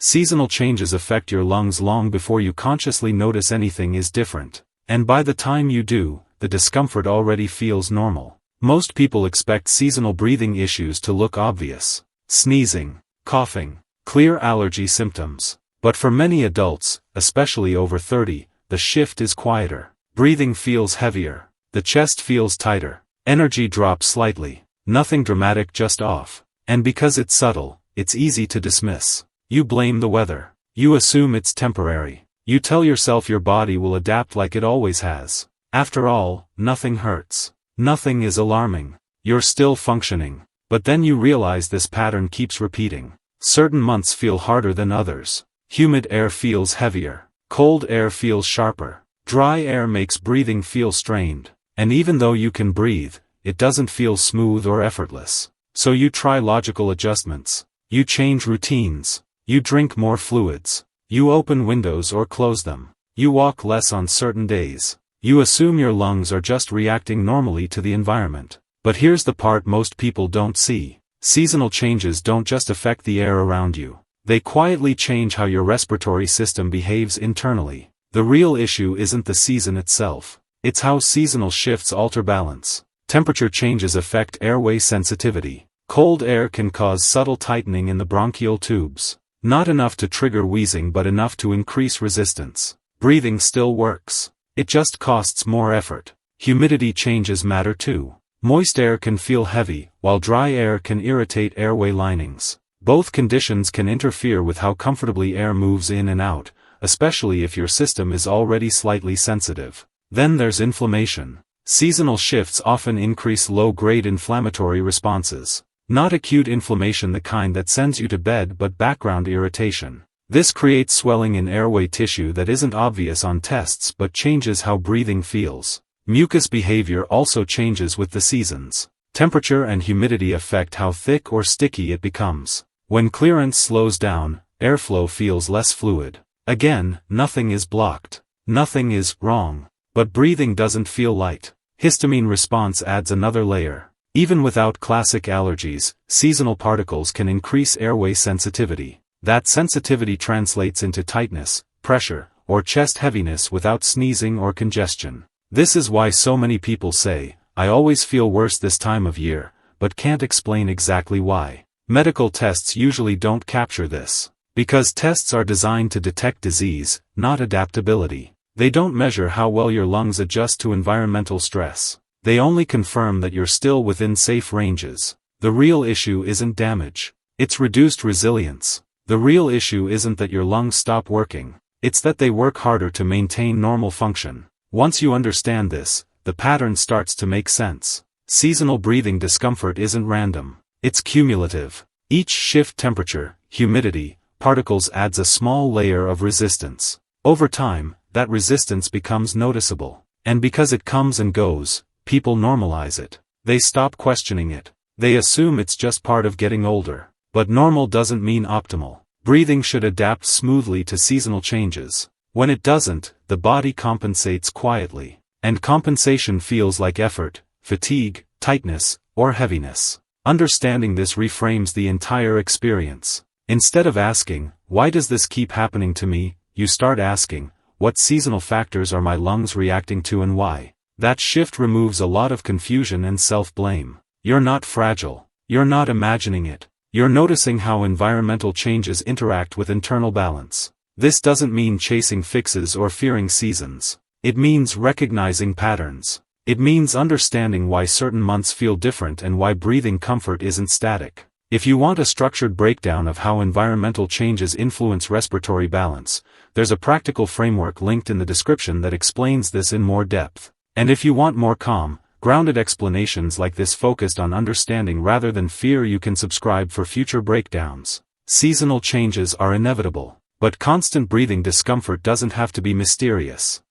Seasonal changes affect your lungs long before you consciously notice anything is different. And by the time you do, the discomfort already feels normal. Most people expect seasonal breathing issues to look obvious. Sneezing, coughing, clear allergy symptoms. But for many adults, especially over 30, the shift is quieter. Breathing feels heavier. The chest feels tighter. Energy drops slightly. Nothing dramatic, just off. And because it's subtle, it's easy to dismiss. You blame the weather. You assume it's temporary. You tell yourself your body will adapt like it always has. After all, nothing hurts. Nothing is alarming. You're still functioning. But then you realize this pattern keeps repeating. Certain months feel harder than others. Humid air feels heavier. Cold air feels sharper. Dry air makes breathing feel strained. And even though you can breathe, it doesn't feel smooth or effortless. So you try logical adjustments. You change routines. You drink more fluids. You open windows or close them. You walk less on certain days. You assume your lungs are just reacting normally to the environment. But here's the part most people don't see. Seasonal changes don't just affect the air around you. They quietly change how your respiratory system behaves internally. The real issue isn't the season itself. It's how seasonal shifts alter balance. Temperature changes affect airway sensitivity. Cold air can cause subtle tightening in the bronchial tubes. Not enough to trigger wheezing but enough to increase resistance. Breathing still works. It just costs more effort. Humidity changes matter too. Moist air can feel heavy, while dry air can irritate airway linings. Both conditions can interfere with how comfortably air moves in and out, especially if your system is already slightly sensitive. Then there's inflammation. Seasonal shifts often increase low-grade inflammatory responses. Not acute inflammation, the kind that sends you to bed, but background irritation. This creates swelling in airway tissue that isn't obvious on tests but changes how breathing feels. Mucus behavior also changes with the seasons. Temperature and humidity affect how thick or sticky it becomes. When clearance slows down, airflow feels less fluid. Again, nothing is blocked. Nothing is wrong. But breathing doesn't feel light. Histamine response adds another layer. Even without classic allergies, seasonal particles can increase airway sensitivity. That sensitivity translates into tightness, pressure, or chest heaviness without sneezing or congestion. This is why so many people say, "I always feel worse this time of year," but can't explain exactly why. Medical tests usually don't capture this. Because tests are designed to detect disease, not adaptability. They don't measure how well your lungs adjust to environmental stress. They only confirm that you're still within safe ranges. The real issue isn't damage. It's reduced resilience. The real issue isn't that your lungs stop working. It's that they work harder to maintain normal function. Once you understand this, the pattern starts to make sense. Seasonal breathing discomfort isn't random. It's cumulative. Each shift, temperature, humidity, particles adds a small layer of resistance. Over time, that resistance becomes noticeable. And because it comes and goes, people normalize it. They stop questioning it. They assume it's just part of getting older. But normal doesn't mean optimal. Breathing should adapt smoothly to seasonal changes. When it doesn't, the body compensates quietly. And compensation feels like effort, fatigue, tightness, or heaviness. Understanding this reframes the entire experience. Instead of asking, "Why does this keep happening to me?" you start asking, "What seasonal factors are my lungs reacting to and why?" That shift removes a lot of confusion and self-blame. You're not fragile. You're not imagining it. You're noticing how environmental changes interact with internal balance. This doesn't mean chasing fixes or fearing seasons. It means recognizing patterns. It means understanding why certain months feel different and why breathing comfort isn't static. If you want a structured breakdown of how environmental changes influence respiratory balance, there's a practical framework linked in the description that explains this in more depth. And if you want more calm, grounded explanations like this focused on understanding rather than fear, you can subscribe for future breakdowns. Seasonal changes are inevitable, but constant breathing discomfort doesn't have to be mysterious.